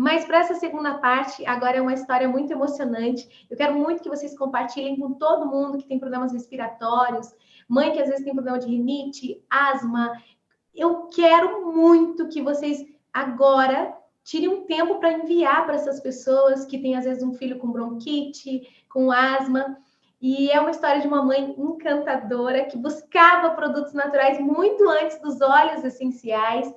Mas para essa segunda parte, agora é uma história muito emocionante. Eu quero muito que vocês compartilhem com todo mundo que tem problemas respiratórios, mãe que às vezes tem problema de rinite, asma. Eu quero muito que vocês agora tirem um tempo para enviar para essas pessoas que têm às vezes um filho com bronquite, com asma. E é uma história de uma mãe encantadora que buscava produtos naturais muito antes dos óleos essenciais.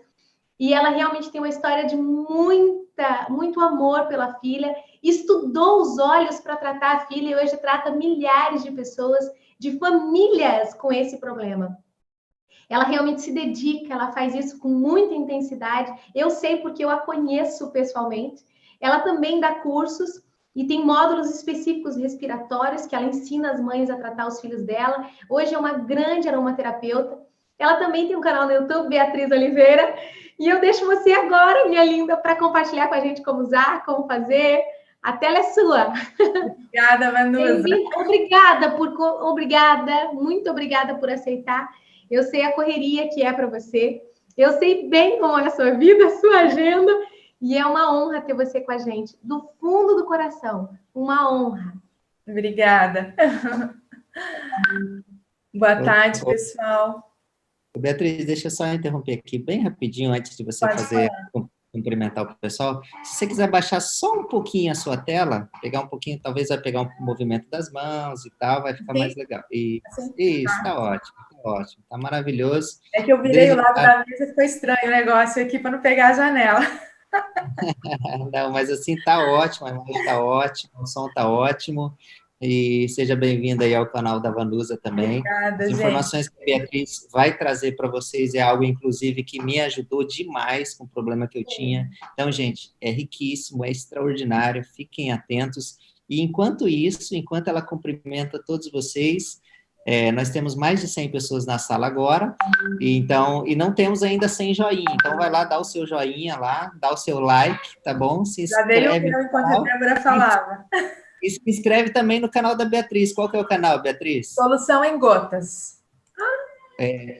E ela realmente tem uma história de muito amor pela filha. Estudou os óleos para tratar a filha e hoje trata milhares de pessoas, de famílias com esse problema. Ela realmente se dedica, ela faz isso com muita intensidade. Eu sei porque eu a conheço pessoalmente. Ela também dá cursos e tem módulos específicos respiratórios que ela ensina as mães a tratar os filhos dela. Hoje é uma grande aromaterapeuta. Ela também tem um canal no YouTube, Beatriz Oliveira. E eu deixo você agora, minha linda, para compartilhar com a gente como usar, como fazer. A tela é sua. Obrigada, Vanusa. Obrigada, muito obrigada por aceitar. Eu sei a correria que é para você. Eu sei bem como é a sua vida, a sua agenda. E é uma honra ter você com a gente. Do fundo do coração, uma honra. Obrigada. Boa tarde, pessoal. Beatriz, deixa eu só interromper aqui bem rapidinho antes de você cumprimentar o pessoal. Se você quiser baixar só um pouquinho a sua tela, pegar um pouquinho, talvez vai pegar um movimento das mãos e tal, vai ficar mais legal. Isso, tá ótimo, tá maravilhoso. É que eu virei o lado da mesa, ficou estranho o negócio aqui para não pegar a janela. Não, mas assim tá ótimo, a imagem tá ótima, o som tá ótimo. E seja bem-vinda aí ao canal da Vanusa também. Obrigada, As informações que a Beatriz vai trazer para vocês é algo, inclusive, que me ajudou demais com o problema que eu tinha. Então, gente, é riquíssimo, é extraordinário, fiquem atentos. E enquanto isso, enquanto ela cumprimenta todos vocês, nós temos mais de 100 pessoas na sala agora, e não temos ainda 100 joinha. Então, vai lá, dá o seu joinha lá, dá o seu like, tá bom? Se inscreve. Já veio o enquanto a Débora falava. E se inscreve também no canal da Beatriz. Qual que é o canal, Beatriz? Solução em Gotas.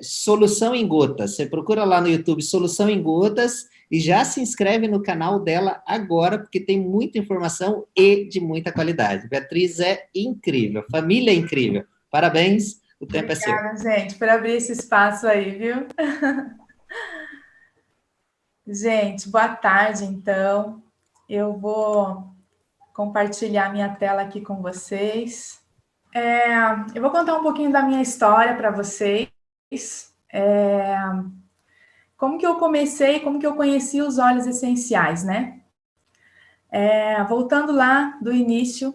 Solução em Gotas. Você procura lá no YouTube Solução em Gotas e já se inscreve no canal dela agora, porque tem muita informação e de muita qualidade. Beatriz é incrível, família é incrível. Parabéns, o tempo é seu. Obrigada, gente, por abrir esse espaço aí, viu? Gente, boa tarde, então. Eu vou compartilhar minha tela aqui com vocês. Eu vou contar um pouquinho da minha história para vocês. Como que eu comecei, como que eu conheci os óleos essenciais, né? Voltando lá do início.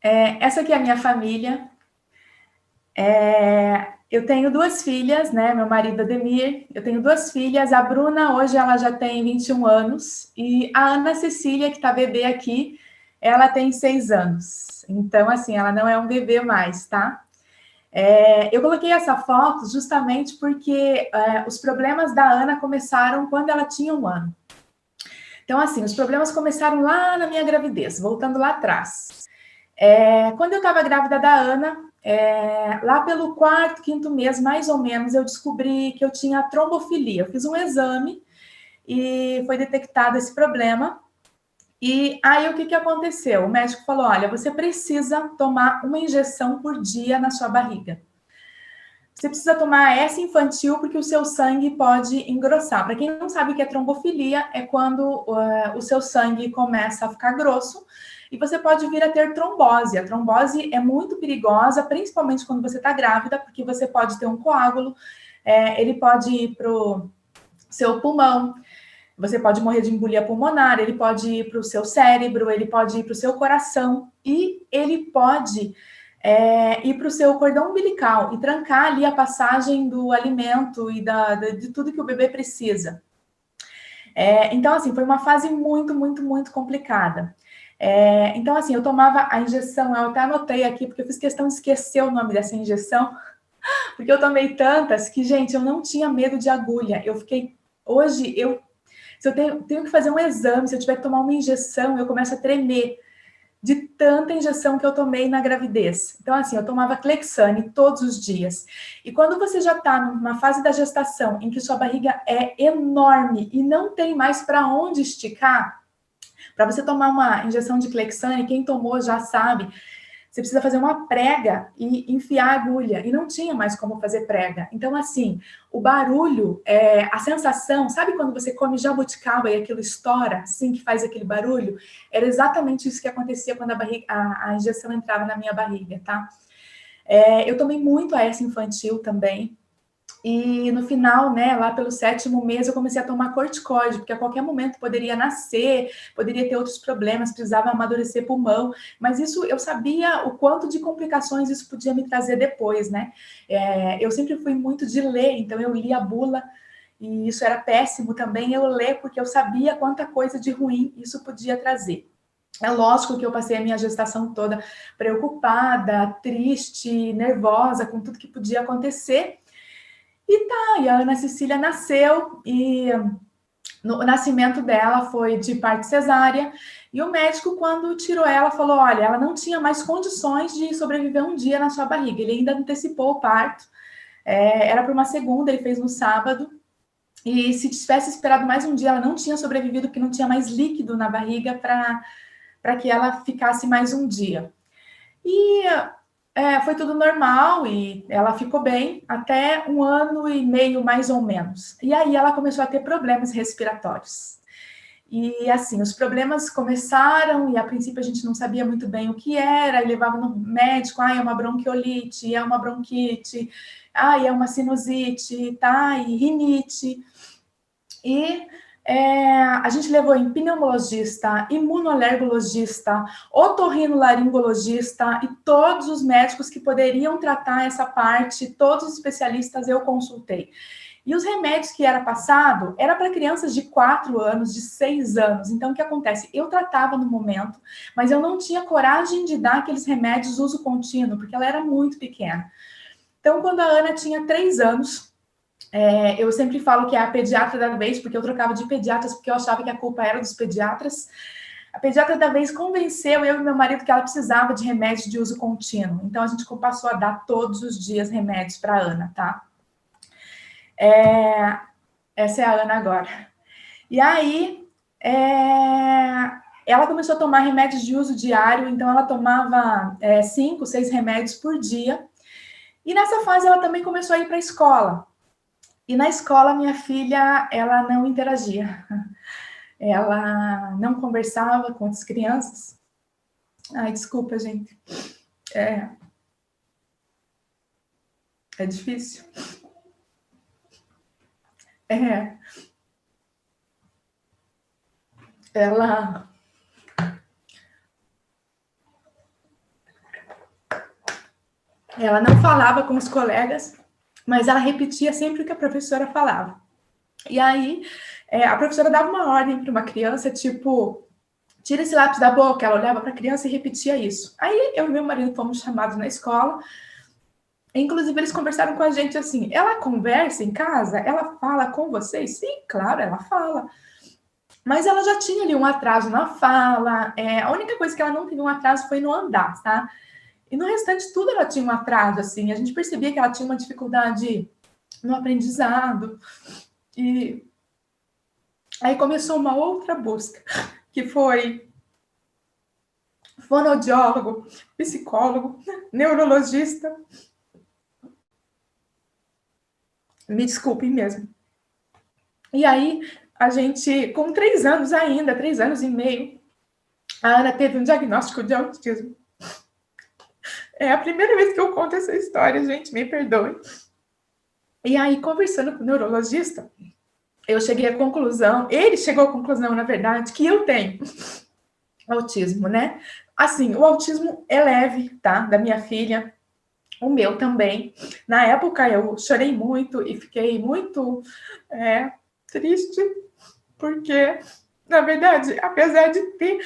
Essa aqui é a minha família. Eu tenho 2 filhas, né? Meu marido Ademir. Eu tenho 2 filhas. A Bruna, hoje, ela já tem 21 anos. E a Ana Cecília, que está bebê aqui, ela tem 6 anos. Então, assim, ela não é um bebê mais, tá? Eu coloquei essa foto justamente porque os problemas da Ana começaram quando ela tinha 1 ano. Então, assim, os problemas começaram lá na minha gravidez, voltando lá atrás. Quando eu estava grávida da Ana, lá pelo 4º, 5º mês, mais ou menos, eu descobri que eu tinha trombofilia. Eu fiz um exame e foi detectado esse problema. E aí, o que aconteceu? O médico falou, olha, você precisa tomar uma injeção por dia na sua barriga. Você precisa tomar essa infantil porque o seu sangue pode engrossar. Para quem não sabe o que é trombofilia, é quando o seu sangue começa a ficar grosso e você pode vir a ter trombose. A trombose é muito perigosa, principalmente quando você está grávida, porque você pode ter um coágulo, ele pode ir para o seu pulmão, você pode morrer de embolia pulmonar, ele pode ir para o seu cérebro, ele pode ir para o seu coração e ele pode ir para o seu cordão umbilical e trancar ali a passagem do alimento e de tudo que o bebê precisa. Então, assim, foi uma fase muito, muito, muito complicada. Então, assim, eu tomava a injeção, eu até anotei aqui, porque eu fiz questão de esquecer o nome dessa injeção, porque eu tomei tantas que, gente, eu não tinha medo de agulha. Eu fiquei... Hoje, se eu tenho que fazer um exame, se eu tiver que tomar uma injeção, eu começo a tremer de tanta injeção que eu tomei na gravidez. Então, assim, eu tomava Clexane todos os dias. E quando você já está numa fase da gestação em que sua barriga é enorme e não tem mais para onde esticar, para você tomar uma injeção de Clexane, quem tomou já sabe, você precisa fazer uma prega e enfiar a agulha. E não tinha mais como fazer prega. Então, assim, o barulho, a sensação, sabe quando você come jabuticaba e aquilo estoura, assim, que faz aquele barulho? Era exatamente isso que acontecia quando a injeção entrava na minha barriga, tá? Eu tomei muito AS infantil também. E no final, né, lá pelo 7º mês, eu comecei a tomar corticoide, porque a qualquer momento poderia nascer, poderia ter outros problemas, precisava amadurecer pulmão, mas isso eu sabia o quanto de complicações isso podia me trazer depois, né? Eu sempre fui muito de ler, então eu li a bula, e isso era péssimo também, eu ler, porque eu sabia quanta coisa de ruim isso podia trazer. É lógico que eu passei a minha gestação toda preocupada, triste, nervosa com tudo que podia acontecer. E a Ana Cecília nasceu e o nascimento dela foi de parto cesárea e o médico, quando tirou ela, falou, olha, ela não tinha mais condições de sobreviver um dia na sua barriga. Ele ainda antecipou o parto, era para uma segunda, ele fez no sábado. E se tivesse esperado mais um dia, ela não tinha sobrevivido, porque não tinha mais líquido na barriga para que ela ficasse mais um dia. E foi tudo normal e ela ficou bem até 1 ano e meio, mais ou menos. E aí ela começou a ter problemas respiratórios. E assim, os problemas começaram e a princípio a gente não sabia muito bem o que era, e levava no médico, é uma bronquiolite, é uma bronquite, é uma sinusite, tá? E rinite. E a gente levou em pneumologista, imunoalergologista, otorrinolaringologista e todos os médicos que poderiam tratar essa parte, todos os especialistas eu consultei. E os remédios que era passado, era para crianças de 4 anos, de 6 anos. Então, o que acontece? Eu tratava no momento, mas eu não tinha coragem de dar aqueles remédios uso contínuo, porque ela era muito pequena. Então, quando a Ana tinha 3 anos, eu sempre falo que é a pediatra da vez, porque eu trocava de pediatras, porque eu achava que a culpa era dos pediatras. A pediatra da vez convenceu eu e meu marido que ela precisava de remédio de uso contínuo. Então, a gente passou a dar todos os dias remédios para a Ana, tá? Essa é a Ana agora. E aí, ela começou a tomar remédios de uso diário, então ela tomava 5, 6 remédios por dia. E nessa fase, ela também começou a ir para a escola. E na escola, minha filha, ela não interagia. Ela não conversava com as crianças. Ai, desculpa, gente. É difícil. Ela não falava com os colegas, mas ela repetia sempre o que a professora falava. E aí, a professora dava uma ordem para uma criança, tipo, tira esse lápis da boca. Ela olhava para a criança e repetia isso. Aí, eu e meu marido fomos chamados na escola. Inclusive, eles conversaram com a gente assim, ela conversa em casa? Ela fala com vocês? Sim, claro, ela fala. Mas ela já tinha ali um atraso na fala. A única coisa que ela não teve um atraso foi no andar, tá? E no restante, tudo ela tinha um atraso, assim. A gente percebia que ela tinha uma dificuldade no aprendizado. E aí começou uma outra busca, que foi fonoaudiólogo, psicólogo, neurologista. Me desculpem mesmo. E aí, a gente, com 3 anos ainda, 3 anos e meio, a Ana teve um diagnóstico de autismo. É a primeira vez que eu conto essa história, gente, me perdoe. E aí, conversando com o neurologista, eu cheguei à conclusão, ele chegou à conclusão, na verdade, que eu tenho autismo, né? Assim, o autismo é leve, tá? Da minha filha, o meu também. Na época, eu chorei muito e fiquei muito triste, porque, na verdade, apesar de ter,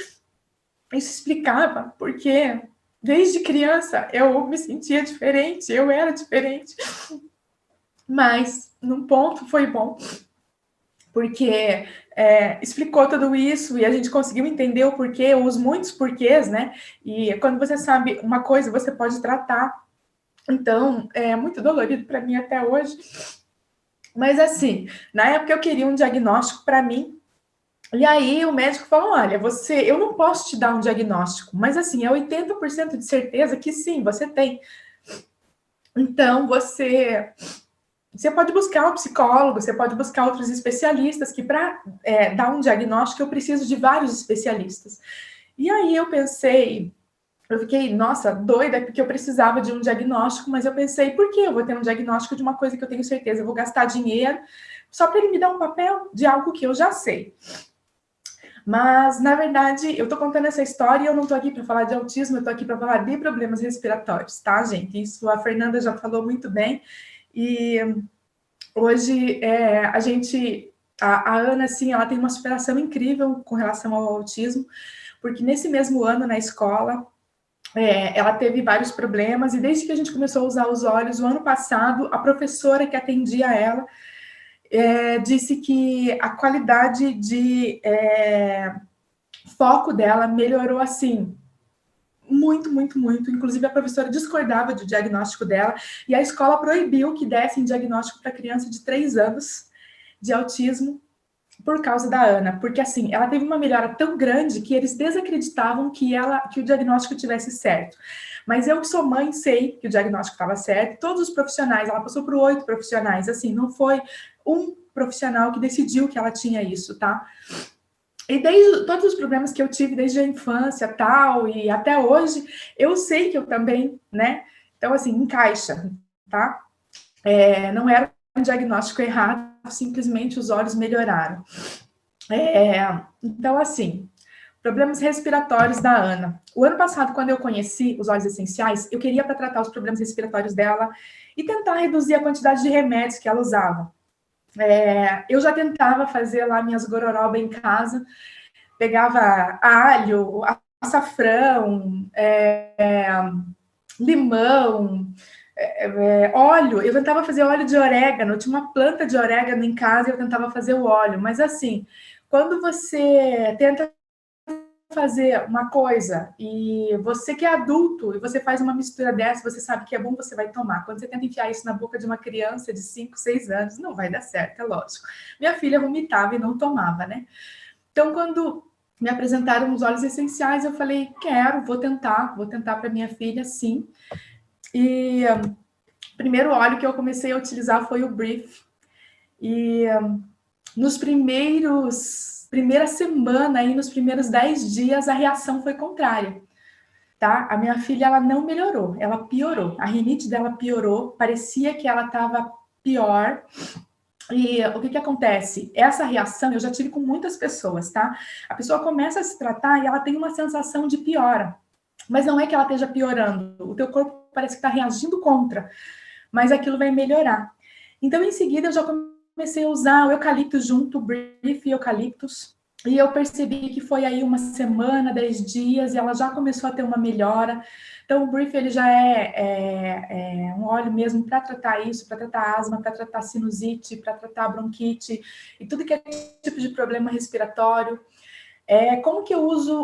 isso explicava, porque desde criança eu me sentia diferente, eu era diferente, mas num ponto foi bom, porque explicou tudo isso e a gente conseguiu entender o porquê, os muitos porquês, né? E quando você sabe uma coisa, você pode tratar. Então, é muito dolorido para mim até hoje. Mas, assim, na época eu queria um diagnóstico para mim. E aí o médico falou, olha, eu não posso te dar um diagnóstico, mas, assim, é 80% de certeza que sim, você tem. Então, você pode buscar um psicólogo, você pode buscar outros especialistas, que para dar um diagnóstico eu preciso de vários especialistas. E aí eu fiquei, nossa, doida, porque eu precisava de um diagnóstico, mas eu pensei, por que eu vou ter um diagnóstico de uma coisa que eu tenho certeza? Eu vou gastar dinheiro só para ele me dar um papel de algo que eu já sei. Mas, na verdade, eu estou contando essa história e eu não estou aqui para falar de autismo, eu estou aqui para falar de problemas respiratórios, tá, gente? Isso a Fernanda já falou muito bem. E hoje a Ana, assim, ela tem uma superação incrível com relação ao autismo, porque nesse mesmo ano na escola, ela teve vários problemas, e desde que a gente começou a usar os olhos, o ano passado, a professora que atendia ela disse que a qualidade de foco dela melhorou assim, muito, muito, muito. Inclusive, a professora discordava do diagnóstico dela, e a escola proibiu que dessem diagnóstico para criança de 3 anos de autismo por causa da Ana, porque assim, ela teve uma melhora tão grande que eles desacreditavam que o diagnóstico tivesse certo. Mas eu que sou mãe sei que o diagnóstico estava certo, todos os profissionais, ela passou por 8 profissionais, assim, não foi um profissional que decidiu que ela tinha isso, tá? E desde todos os problemas que eu tive desde a infância, tal, e até hoje, eu sei que eu também, né? Então, assim, encaixa, tá? Não era um diagnóstico errado, simplesmente os olhos melhoraram. Então, assim, problemas respiratórios da Ana. O ano passado, quando eu conheci os óleos essenciais, eu queria para tratar os problemas respiratórios dela e tentar reduzir a quantidade de remédios que ela usava. Eu já tentava fazer lá minhas gororoba em casa, pegava alho, açafrão, limão, óleo. Eu tentava fazer óleo de orégano, eu tinha uma planta de orégano em casa e eu tentava fazer o óleo. Mas assim, quando você tenta fazer uma coisa e você que é adulto e você faz uma mistura dessa, você sabe que é bom, você vai tomar. Quando você tenta enfiar isso na boca de uma criança de 5, 6 anos, não vai dar certo, é lógico. Minha filha vomitava e não tomava, né? Então, quando me apresentaram os óleos essenciais, eu falei, vou tentar para minha filha, sim. E o primeiro óleo que eu comecei a utilizar foi o Brief. E nos primeira semana, aí, nos primeiros 10 dias, a reação foi contrária, tá? A minha filha, ela não melhorou, ela piorou. A rinite dela piorou, parecia que ela estava pior. E o que acontece? Essa reação eu já tive com muitas pessoas, tá? A pessoa começa a se tratar e ela tem uma sensação de piora. Mas não é que ela esteja piorando, o teu corpo parece que está reagindo contra, mas aquilo vai melhorar. Então, em seguida, eu já comecei a usar o eucalipto junto, o Brief e eucaliptus, e eu percebi que foi aí uma semana, 10 dias, e ela já começou a ter uma melhora. Então, o Brief, ele já é um óleo mesmo para tratar isso, para tratar asma, para tratar sinusite, para tratar bronquite, e tudo que é tipo de problema respiratório. Como que eu uso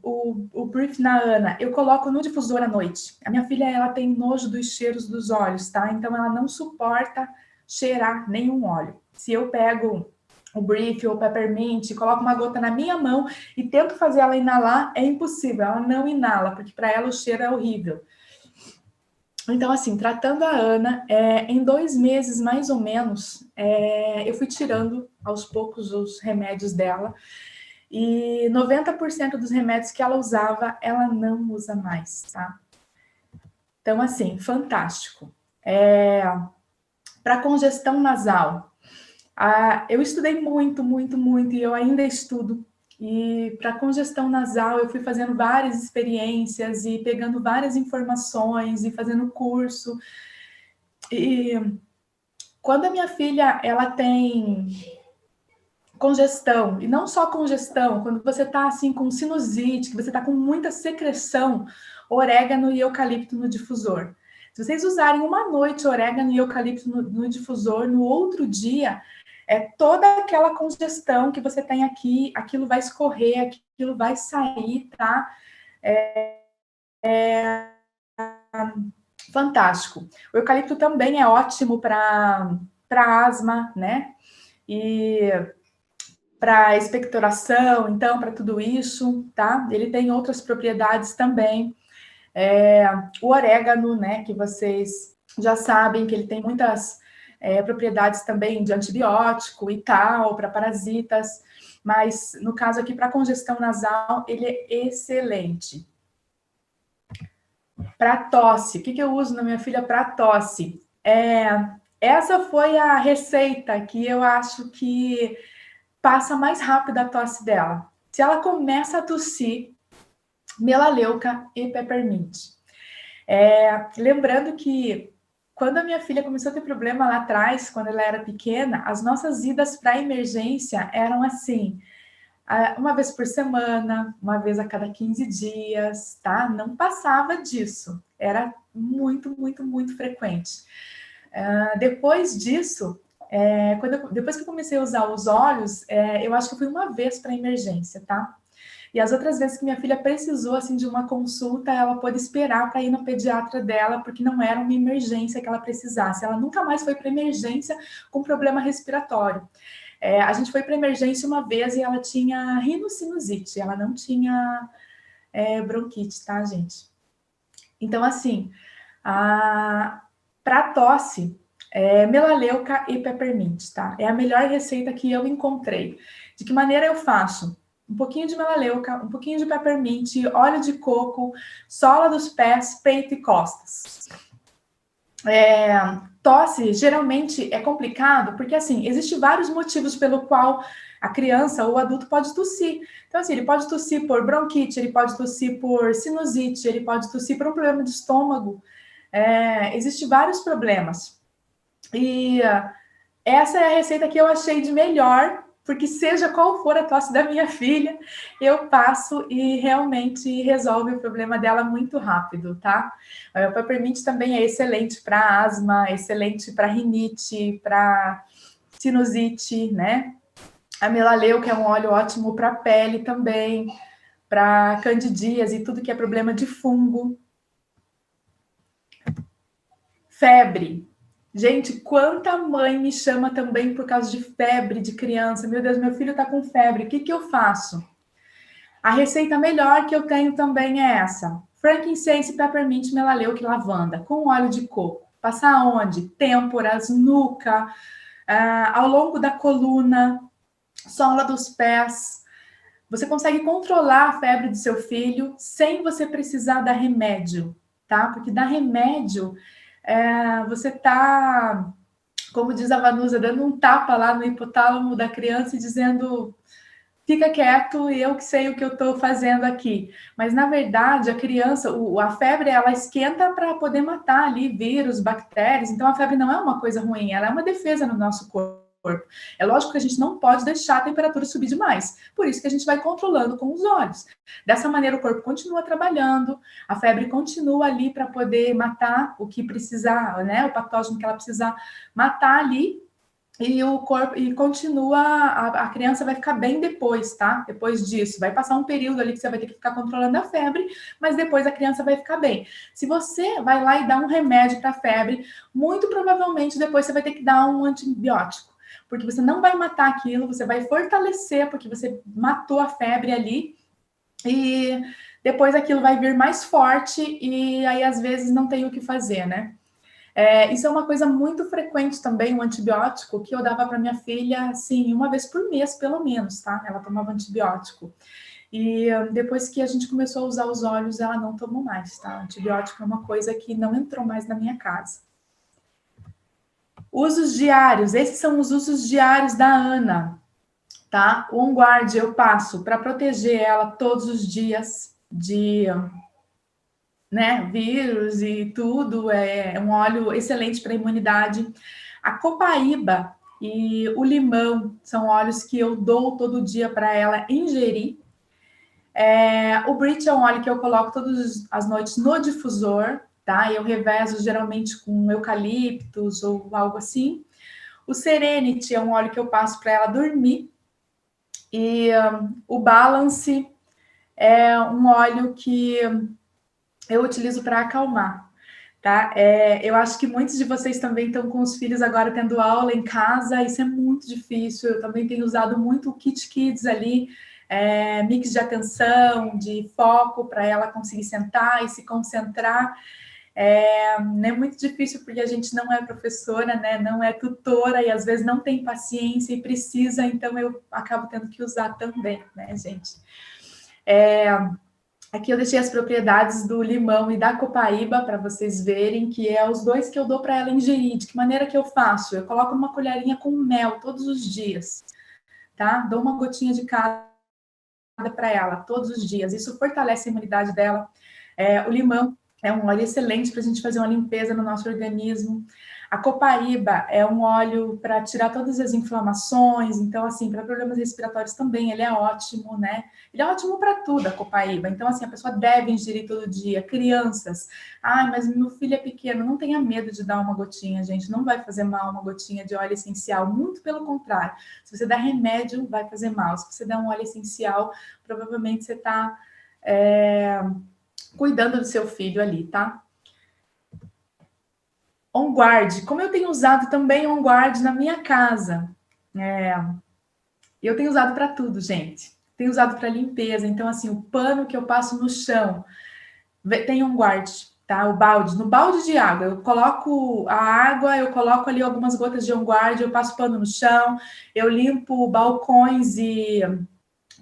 o Brief na Ana? Eu coloco no difusor à noite. A minha filha, ela tem nojo dos cheiros dos óleos, tá? Então, ela não suporta cheirar nenhum óleo. Se eu pego o Brief ou o Peppermint, coloco uma gota na minha mão e tento fazer ela inalar, é impossível. Ela não inala, porque para ela o cheiro é horrível. Então, assim, tratando a Ana, em 2 meses, mais ou menos, eu fui tirando aos poucos os remédios dela. E 90% dos remédios que ela usava, ela não usa mais, tá? Então, assim, fantástico. Para congestão nasal, eu estudei muito, muito, muito, e eu ainda estudo. E para congestão nasal, eu fui fazendo várias experiências e pegando várias informações e fazendo curso. E quando a minha filha, ela tem congestão, e não só congestão, quando você está assim com sinusite, que você está com muita secreção, orégano e eucalipto no difusor. Se vocês usarem uma noite orégano e eucalipto no difusor, no outro dia, toda aquela congestão que você tem aqui, aquilo vai escorrer, aquilo vai sair, tá? Fantástico. O eucalipto também é ótimo para asma, né? E para expectoração, então, para tudo isso, tá? Ele tem outras propriedades também. O orégano, né? Que vocês já sabem que ele tem muitas propriedades também de antibiótico e tal, para parasitas. Mas, no caso aqui, para congestão nasal, ele é excelente. Para tosse, o que eu uso na minha filha para tosse? Essa foi a receita que eu acho que passa mais rápido a tosse dela. Se ela começa a tossir, melaleuca e peppermint. Lembrando que quando a minha filha começou a ter problema lá atrás, quando ela era pequena, as nossas idas para emergência eram assim, uma vez por semana, uma vez a cada 15 dias, tá? Não passava disso. Era muito, muito, muito frequente. Depois disso, depois que eu comecei a usar os olhos, eu acho que eu fui uma vez para emergência, tá? E as outras vezes que minha filha precisou, assim, de uma consulta, ela pôde esperar para ir no pediatra dela, porque não era uma emergência que ela precisasse. Ela nunca mais foi para emergência com problema respiratório. A gente foi para emergência uma vez e ela tinha rinocinusite, ela não tinha bronquite, tá, gente? Então, assim, para tosse, melaleuca e peppermint, tá? É a melhor receita que eu encontrei. De que maneira eu faço? Um pouquinho de melaleuca, um pouquinho de peppermint, óleo de coco, sola dos pés, peito e costas. Tosse geralmente é complicado porque, assim, existem vários motivos pelo qual a criança ou o adulto pode tossir. Então, assim, ele pode tossir por bronquite, ele pode tossir por sinusite, ele pode tossir por um problema de estômago. Existem vários problemas. E essa é a receita que eu achei de melhor, porque seja qual for a tosse da minha filha, eu passo e realmente resolve o problema dela muito rápido, tá? O peppermint também é excelente para asma, excelente para rinite, para sinusite, né? A melaleuca é um óleo ótimo para pele também, para candidíase e tudo que é problema de fungo. Febre. Gente, quanta mãe me chama também por causa de febre de criança. Meu Deus, meu filho tá com febre. O que eu faço? A receita melhor que eu tenho também é essa. Frankincense, peppermint, melaleuca e lavanda, com óleo de coco. Passar onde? Têmporas, nuca, ao longo da coluna, sola dos pés. Você consegue controlar a febre do seu filho sem você precisar dar remédio, tá? Porque dar remédio... você está, como diz a Vanusa, dando um tapa lá no hipotálamo da criança e dizendo, fica quieto, eu que sei o que eu estou fazendo aqui. Mas, na verdade, a criança, a febre, ela esquenta para poder matar ali vírus, bactérias. Então, a febre não é uma coisa ruim, ela é uma defesa no nosso corpo. É lógico que a gente não pode deixar a temperatura subir demais. Por isso que a gente vai controlando com os olhos. Dessa maneira, o corpo continua trabalhando, a febre continua ali para poder matar o que precisar, né? O patógeno que ela precisar matar ali. E o corpo, e continua, a criança vai ficar bem depois, tá? Depois disso, vai passar um período ali que você vai ter que ficar controlando a febre, mas depois a criança vai ficar bem. Se você vai lá e dá um remédio para a febre, muito provavelmente depois você vai ter que dar um antibiótico, porque você não vai matar aquilo, você vai fortalecer, porque você matou a febre ali, e depois aquilo vai vir mais forte, e aí às vezes não tem o que fazer, né? Isso é uma coisa muito frequente também, um antibiótico que eu dava para minha filha, assim, uma vez por mês, pelo menos, tá? Ela tomava antibiótico. E depois que a gente começou a usar os olhos, ela não tomou mais, tá? Antibiótico é uma coisa que não entrou mais na minha casa. Usos diários, esses são os usos diários da Ana, tá? O On Guard eu passo para proteger ela todos os dias de... né, vírus e tudo, é um óleo excelente para a imunidade. A copaíba e o limão são óleos que eu dou todo dia para ela ingerir. O Brit é um óleo que eu coloco todas as noites no difusor, tá? Eu revezo geralmente com eucaliptos ou algo assim. O Serenity é um óleo que eu passo para ela dormir. E o Balance é um óleo que eu utilizo para acalmar, tá? Eu acho que muitos de vocês também estão com os filhos agora tendo aula em casa, isso é muito difícil. Eu também tenho usado muito o Kit Kids ali, mix de atenção, de foco, para ela conseguir sentar e se concentrar. É muito difícil porque a gente não é professora, né? Não é tutora e às vezes não tem paciência e precisa, então eu acabo tendo que usar também, né, gente? Aqui eu deixei as propriedades do limão e da copaíba para vocês verem, que é os dois que eu dou para ela ingerir. De que maneira que eu faço? Eu coloco uma colherinha com mel todos os dias, tá? Dou uma gotinha de cada para ela todos os dias. Isso fortalece a imunidade dela. O limão é um óleo excelente para a gente fazer uma limpeza no nosso organismo. A copaíba é um óleo para tirar todas as inflamações. Então, assim, para problemas respiratórios também, ele é ótimo, né? Ele é ótimo para tudo, a copaíba. Então, assim, a pessoa deve ingerir todo dia. Crianças, mas meu filho é pequeno. Não tenha medo de dar uma gotinha, gente. Não vai fazer mal uma gotinha de óleo essencial. Muito pelo contrário. Se você der remédio, vai fazer mal. Se você der um óleo essencial, provavelmente você está cuidando do seu filho ali, tá? On Guard. Como eu tenho usado também On Guard na minha casa. Eu tenho usado para tudo, gente. Tenho usado para limpeza. Então, assim, o pano que eu passo no chão tem On Guard, tá? O balde. No balde de água, eu coloco a água, eu coloco ali algumas gotas de On Guard, eu passo pano no chão, eu limpo balcões e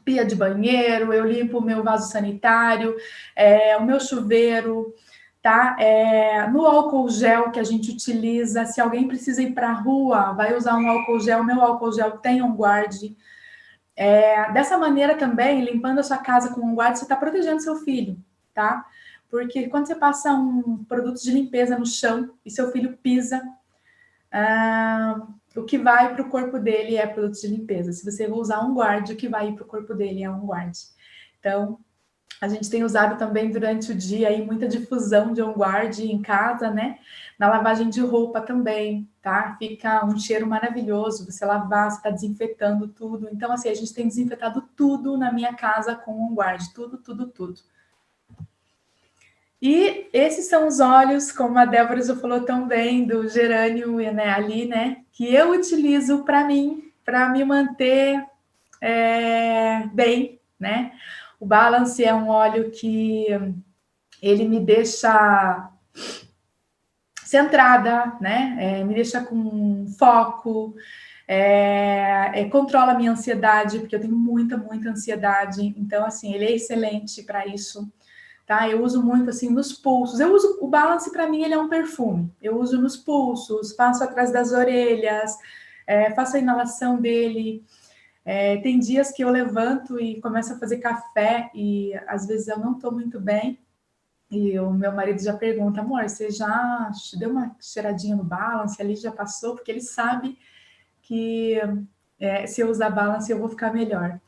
pia de banheiro, eu limpo o meu vaso sanitário, o meu chuveiro, tá? No álcool gel que a gente utiliza, se alguém precisa ir para a rua, vai usar um álcool gel, meu álcool gel tem On Guard. Dessa maneira também, limpando a sua casa com On Guard, você está protegendo seu filho, tá? Porque quando você passa um produto de limpeza no chão e seu filho pisa, o que vai para o corpo dele é produto de limpeza. Se você usar On Guard, o que vai para o corpo dele é On Guard. Então, a gente tem usado também durante o dia aí muita difusão de On Guard em casa, né? Na lavagem de roupa também, tá? Fica um cheiro maravilhoso. Você lavar, você está desinfetando tudo. Então, assim, a gente tem desinfetado tudo na minha casa com On Guard. Tudo, tudo, tudo. E esses são os óleos, como a Débora já falou tão bem, do gerânio, né, ali, né? Que eu utilizo para mim, para me manter bem, né? O Balance é um óleo que ele me deixa centrada, né? Me deixa com foco, controla a minha ansiedade, porque eu tenho muita, muita ansiedade. Então, assim, ele é excelente para isso, tá? Eu uso muito, assim, nos pulsos. Eu uso o Balance, para mim, ele é um perfume. Eu uso nos pulsos, passo atrás das orelhas, faço a inalação dele. Tem dias que eu levanto e começo a fazer café e às vezes eu não estou muito bem e o meu marido já pergunta, amor, você já deu uma cheiradinha no Balance ali, já passou? Porque ele sabe que se eu usar Balance eu vou ficar melhor.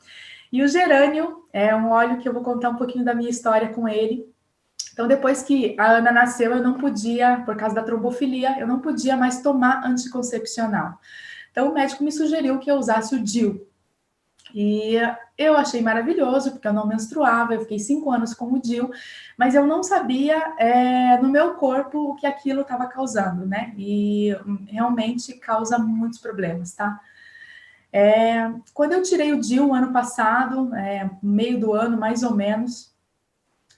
E o gerânio é um óleo que eu vou contar um pouquinho da minha história com ele. Então, depois que a Ana nasceu, eu não podia, por causa da trombofilia, eu não podia mais tomar anticoncepcional. Então, o médico me sugeriu que eu usasse o DIU. E eu achei maravilhoso, porque eu não menstruava, eu fiquei 5 anos com o DIU, mas eu não sabia no meu corpo o que aquilo estava causando, né? E realmente causa muitos problemas, tá? Quando eu tirei o DIU ano passado, meio do ano, mais ou menos,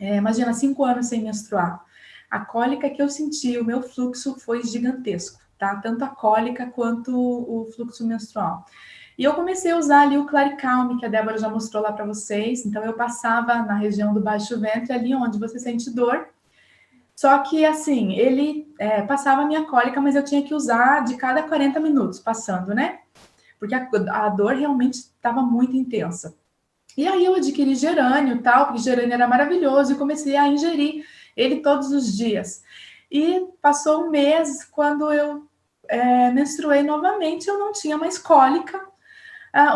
imagina, 5 anos sem menstruar, a cólica que eu senti, o meu fluxo foi gigantesco, tá? Tanto a cólica quanto o fluxo menstrual. E eu comecei a usar ali o Claricalme, que a Débora já mostrou lá para vocês. Então, eu passava na região do baixo ventre, ali onde você sente dor. Só que, assim, ele passava a minha cólica, mas eu tinha que usar de cada 40 minutos, passando, né? Porque a dor realmente estava muito intensa. E aí eu adquiri gerânio e tal, porque gerânio era maravilhoso, e comecei a ingerir ele todos os dias. E passou um mês, quando eu menstruei novamente, eu não tinha mais cólica.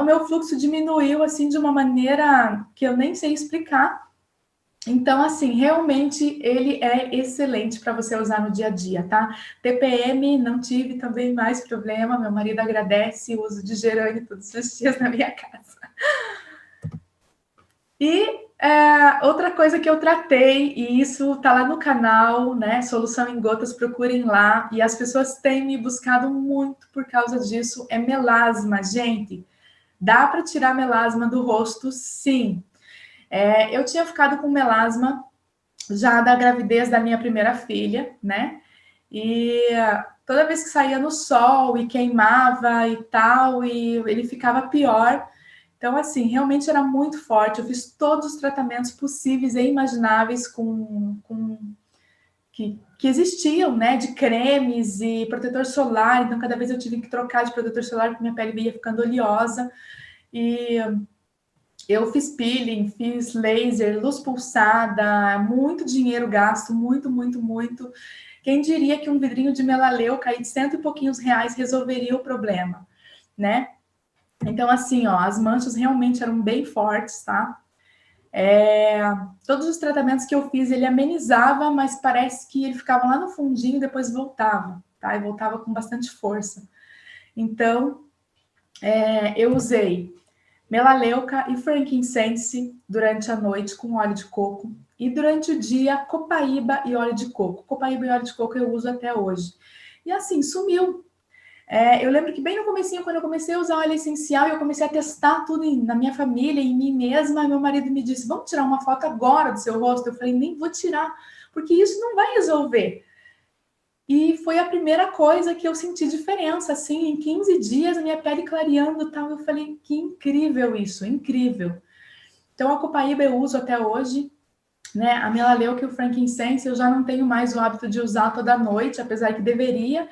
O meu fluxo diminuiu, assim, de uma maneira que eu nem sei explicar. Então, assim, realmente ele é excelente para você usar no dia a dia, tá? TPM, não tive também mais problema. Meu marido agradece o uso de gerânio todos os dias na minha casa. E outra coisa que eu tratei, e isso tá lá no canal, né? Solução em Gotas, procurem lá. E as pessoas têm me buscado muito por causa disso. É melasma, gente. Dá para tirar melasma do rosto, sim. Eu tinha ficado com melasma já da gravidez da minha primeira filha, né? E toda vez que saía no sol e queimava e tal, e ele ficava pior. Então, assim, realmente era muito forte. Eu fiz todos os tratamentos possíveis e imagináveis que existiam, né? De cremes e protetor solar. Então, cada vez eu tive que trocar de protetor solar porque minha pele ia ficando oleosa. E eu fiz peeling, fiz laser, luz pulsada, muito dinheiro gasto, muito, muito, muito. Quem diria que um vidrinho de melaleuca aí de cento e pouquinhos reais resolveria o problema, né? Então, assim, ó, as manchas realmente eram bem fortes, tá? Todos os tratamentos que eu fiz, ele amenizava, mas parece que ele ficava lá no fundinho e depois voltava, tá? E voltava com bastante força. Então, eu usei melaleuca e frankincense durante a noite com óleo de coco. E durante o dia, copaíba e óleo de coco. Copaíba e óleo de coco eu uso até hoje. E assim, sumiu. Eu lembro que bem no comecinho, quando eu comecei a usar óleo essencial, eu comecei a testar tudo na minha família, em mim mesma, meu marido me disse, vamos tirar uma foto agora do seu rosto? Eu falei, nem vou tirar, porque isso não vai resolver. E foi a primeira coisa que eu senti diferença, assim, em 15 dias, a minha pele clareando e tal. Eu falei, que incrível isso, incrível. Então, a copaíba eu uso até hoje, né? A melaleuca e o frankincense eu já não tenho mais o hábito de usar toda noite, apesar que deveria.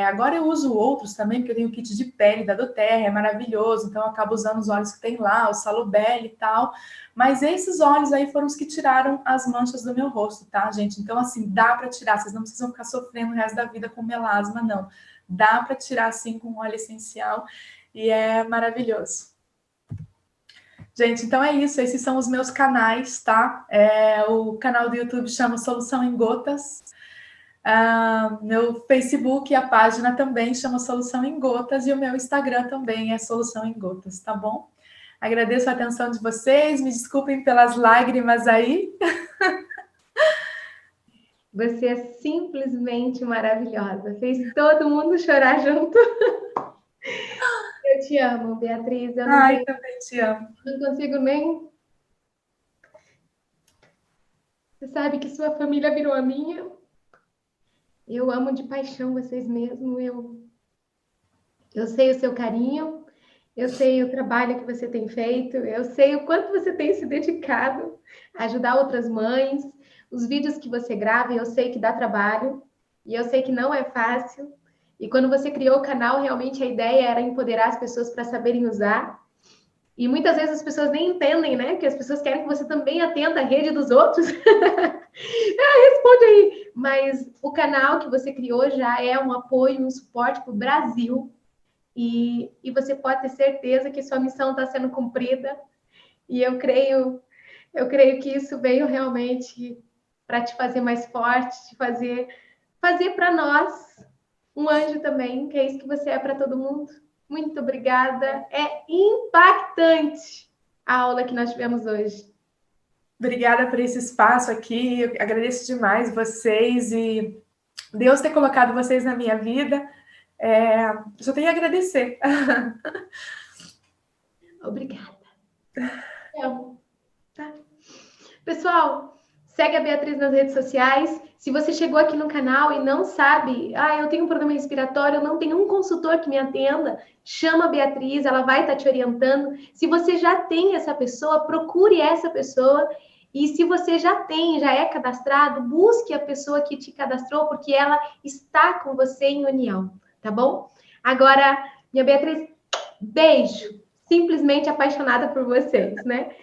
Agora eu uso outros também, porque eu tenho o kit de pele da doTERRA, é maravilhoso, então eu acabo usando os óleos que tem lá, o Salubelle e tal. Mas esses óleos aí foram os que tiraram as manchas do meu rosto, tá, gente? Então, assim, dá para tirar, vocês não precisam ficar sofrendo o resto da vida com melasma, não. Dá para tirar, assim, com óleo essencial e é maravilhoso. Gente, então é isso. Esses são os meus canais, tá? O canal do YouTube chama Solução em Gotas. Meu Facebook, a página também chama Solução em Gotas. E o meu Instagram também é Solução em Gotas, tá bom? Agradeço a atenção de vocês. Me desculpem pelas lágrimas aí. Você é simplesmente maravilhosa. Fez todo mundo chorar junto. Eu te amo, Beatriz. Eu Também te amo. não consigo nem. Você sabe que sua família virou a minha. Eu amo de paixão vocês mesmo. Eu sei o seu carinho. Eu sei o trabalho que você tem feito. Eu sei o quanto você tem se dedicado a ajudar outras mães. Os vídeos que você grava, eu sei que dá trabalho. E eu sei que não é fácil. E quando você criou o canal, realmente a ideia era empoderar as pessoas para saberem usar. E muitas vezes as pessoas nem entendem, né? Que as pessoas querem que você também atenda a rede dos outros. Responde aí. Mas o canal que você criou já é um apoio, um suporte para o Brasil. E você pode ter certeza que sua missão está sendo cumprida. E eu creio que isso veio realmente para te fazer mais forte, te fazer para nós um anjo também, que é isso que você é para todo mundo. Muito obrigada. É impactante a aula que nós tivemos hoje. Obrigada por esse espaço aqui. Eu agradeço demais vocês e Deus ter colocado vocês na minha vida. Só tenho a agradecer. Obrigada. Te amo. Tá? Pessoal, segue a Beatriz nas redes sociais. Se você chegou aqui no canal e não sabe, eu tenho um problema respiratório, eu não tenho um consultor que me atenda, chama a Beatriz, ela vai estar te orientando. Se você já tem essa pessoa, procure essa pessoa. E se você já é cadastrado, busque a pessoa que te cadastrou, porque ela está com você em união, tá bom? Agora, minha Beatriz, beijo. Simplesmente apaixonada por vocês, né?